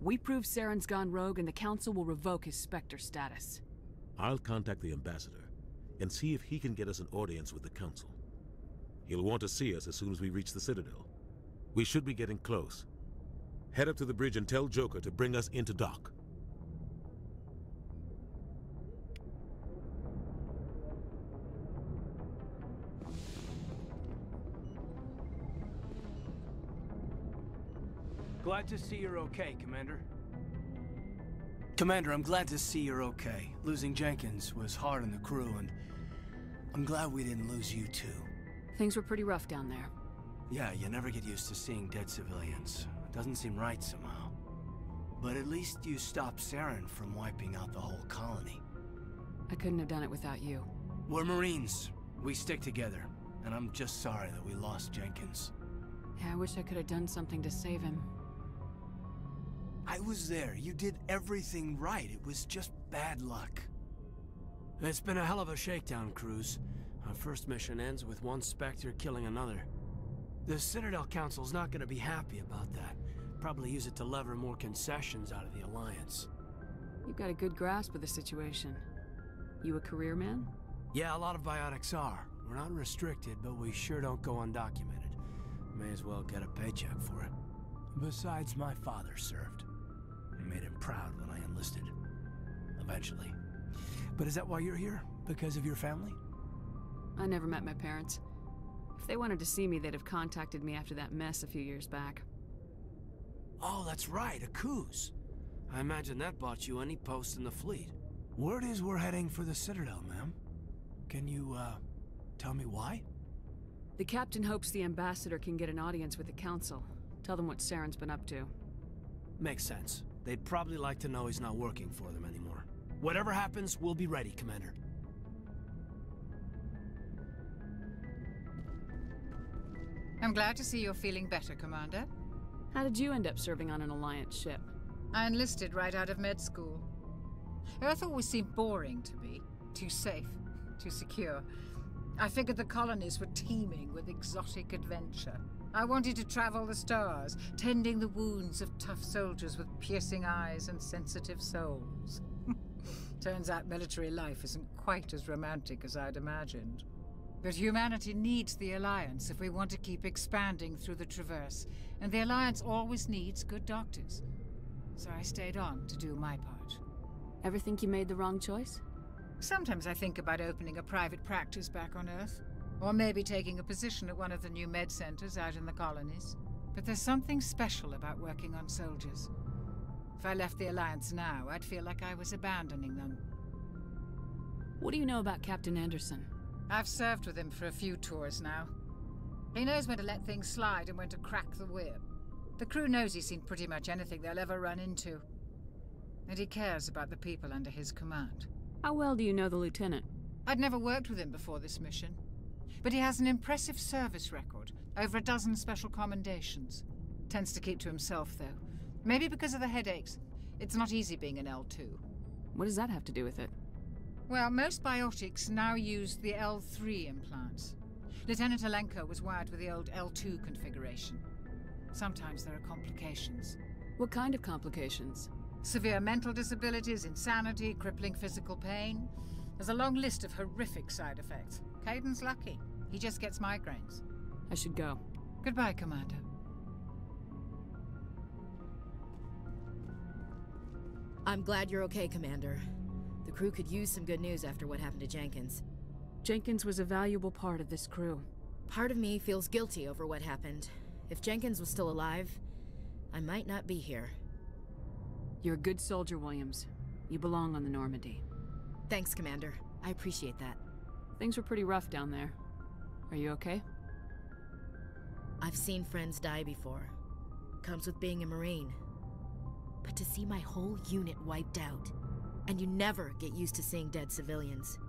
We prove Saren's gone rogue and the Council will revoke his Spectre status. I'll contact the Ambassador and see if he can get us an audience with the Council. He'll want to see us as soon as we reach the Citadel. We should be getting close. Head up to the bridge and tell Joker to bring us into dock. Glad to see you're okay, Commander. Commander, I'm glad to see you're okay. Losing Jenkins was hard on the crew, and I'm glad we didn't lose you too. Things were pretty rough down there. Yeah, you never get used to seeing dead civilians. It doesn't seem right somehow. But at least you stopped Saren from wiping out the whole colony. I couldn't have done it without you. We're Marines. We stick together. And I'm just sorry that we lost Jenkins. Yeah, I wish I could have done something to save him. I was there. You did everything right. It was just bad luck. It's been a hell of a shakedown, Cruz. Our first mission ends with one Spectre killing another. The Citadel Council's not gonna be happy about that. Probably use it to lever more concessions out of the Alliance. You've got a good grasp of the situation. You a career man? Yeah, a lot of biotics are. We're not restricted, but we sure don't go undocumented. May as well get a paycheck for it. Besides, my father served. I made him proud when I enlisted. Eventually. But is that why you're here? Because of your family? I never met my parents. If they wanted to see me, they'd have contacted me after that mess a few years back. Oh, that's right, a Coos. I imagine that bought you any post in the fleet. Word is we're heading for the Citadel, ma'am. Can you, tell me why? The captain hopes the ambassador can get an audience with the council. Tell them what Saren's been up to. Makes sense. They'd probably like to know he's not working for them anymore. Whatever happens, we'll be ready, Commander. I'm glad to see you're feeling better, Commander. How did you end up serving on an Alliance ship? I enlisted right out of med school. Earth always seemed boring to me. Too safe, too secure. I figured the colonies were teeming with exotic adventure. I wanted to travel the stars, tending the wounds of tough soldiers with piercing eyes and sensitive souls. Turns out military life isn't quite as romantic as I'd imagined. But humanity needs the Alliance if we want to keep expanding through the Traverse, and the Alliance always needs good doctors. So I stayed on to do my part. Ever think you made the wrong choice? Sometimes I think about opening a private practice back on Earth, or maybe taking a position at one of the new med centers out in the colonies. But there's something special about working on soldiers. If I left the Alliance now, I'd feel like I was abandoning them. What do you know about Captain Anderson? I've served with him for a few tours now. He knows when to let things slide and when to crack the whip. The crew knows he's seen pretty much anything they'll ever run into. And he cares about the people under his command. How well do you know the lieutenant? I'd never worked with him before this mission. But he has an impressive service record, over a dozen special commendations. Tends to keep to himself, though. Maybe because of the headaches. It's not easy being an L2. What does that have to do with it? Well, most biotics now use the L3 implants. Lieutenant Alenko was wired with the old L2 configuration. Sometimes there are complications. What kind of complications? Severe mental disabilities, insanity, crippling physical pain. There's a long list of horrific side effects. Kaiden's lucky. He just gets migraines. I should go. Goodbye, Commander. I'm glad you're okay, Commander. The crew could use some good news after what happened to Jenkins. Jenkins was a valuable part of this crew. Part of me feels guilty over what happened. If Jenkins was still alive, I might not be here. You're a good soldier, Williams. You belong on the Normandy. Thanks, Commander. I appreciate that. Things were pretty rough down there. Are you okay? I've seen friends die before. Comes with being a Marine. But to see my whole unit wiped out, and you never get used to seeing dead civilians.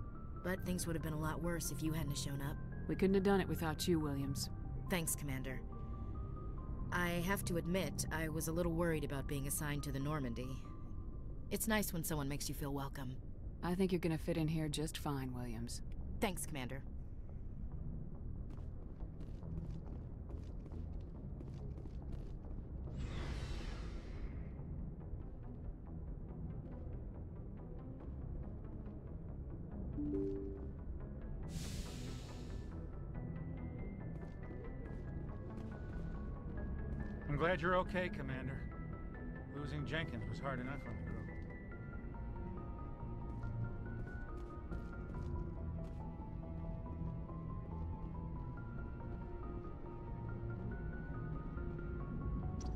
But things would have been a lot worse if you hadn't shown up. We couldn't have done it without you, Williams. Thanks, Commander. I have to admit, I was a little worried about being assigned to the Normandy. It's nice when someone makes you feel welcome. I think you're gonna fit in here just fine, Williams. Thanks, Commander. I'm glad you're okay, Commander. Losing Jenkins was hard enough on the crew.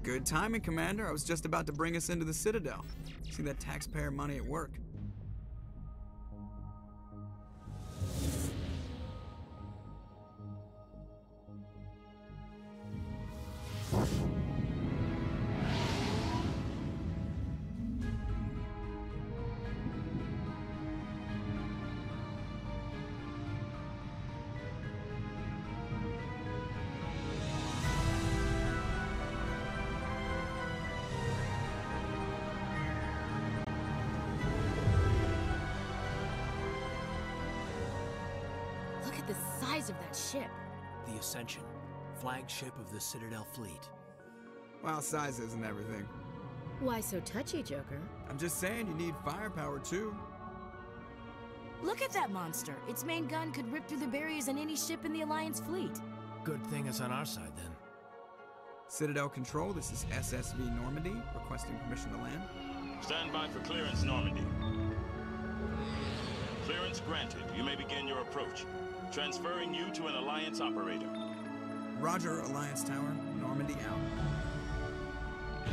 Good timing, Commander. I was just about to bring us into the Citadel. See that taxpayer money at work. that ship? The Ascension, flagship of the Citadel fleet. Well, size isn't everything. Why so touchy, Joker? I'm just saying you need firepower too. Look at that monster. Its main gun could rip through the barriers in any ship in the Alliance fleet. Good thing it's on our side, then. Citadel Control, this is SSV Normandy, requesting permission to land. Stand by for clearance, Normandy. Clearance granted. You may begin your approach. Transferring you to an Alliance operator. Roger, Alliance Tower. Normandy out.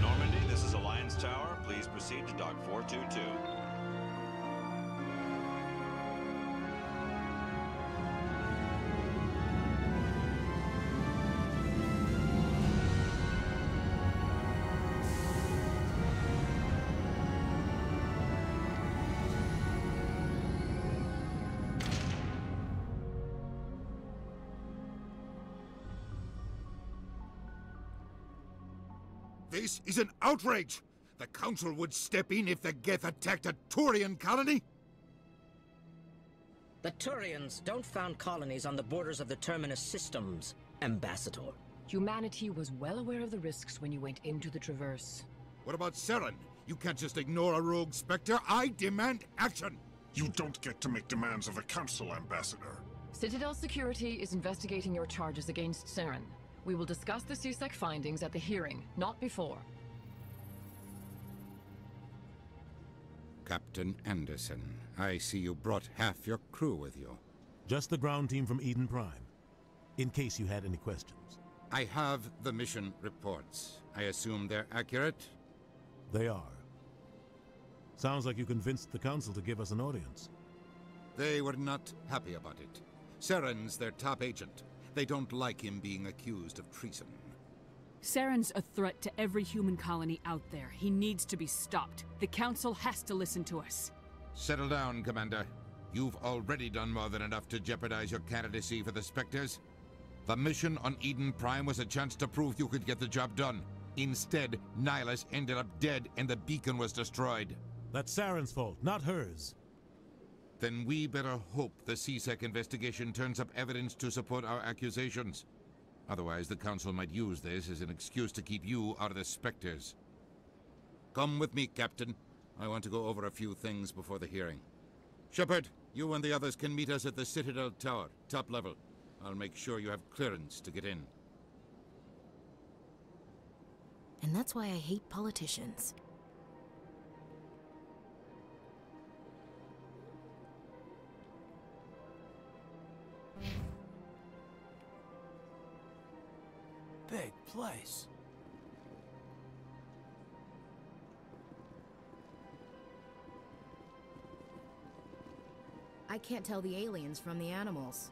Normandy, this is Alliance Tower. Please proceed to Dock 422. This is an outrage! The Council would step in if the Geth attacked a Turian colony? The Turians don't found colonies on the borders of the Terminus systems, Ambassador. Humanity was well aware of the risks when you went into the Traverse. What about Saren? You can't just ignore a rogue Spectre. I demand action! You don't get to make demands of the Council, Ambassador. Citadel Security is investigating your charges against Saren. We will discuss the CSEC findings at the hearing, not before. Captain Anderson, I see you brought half your crew with you. Just the ground team from Eden Prime, in case you had any questions. I have the mission reports. I assume they're accurate? They are. Sounds like you convinced the Council to give us an audience. They were not happy about it. Saren's their top agent. They don't like him being accused of treason. Saren's a threat to every human colony out there. He needs to be stopped. The Council has to listen to us. Settle down, Commander. You've already done more than enough to jeopardize your candidacy for the Spectres. The mission on Eden Prime was a chance to prove you could get the job done. Instead, Nihilus ended up dead and the beacon was destroyed. That's Saren's fault, not hers. Then we better hope the CSEC investigation turns up evidence to support our accusations. Otherwise, the Council might use this as an excuse to keep you out of the Spectres. Come with me, Captain. I want to go over a few things before the hearing. Shepard, you and the others can meet us at the Citadel Tower, top level. I'll make sure you have clearance to get in. And that's why I hate politicians. Big place. I can't tell the aliens from the animals.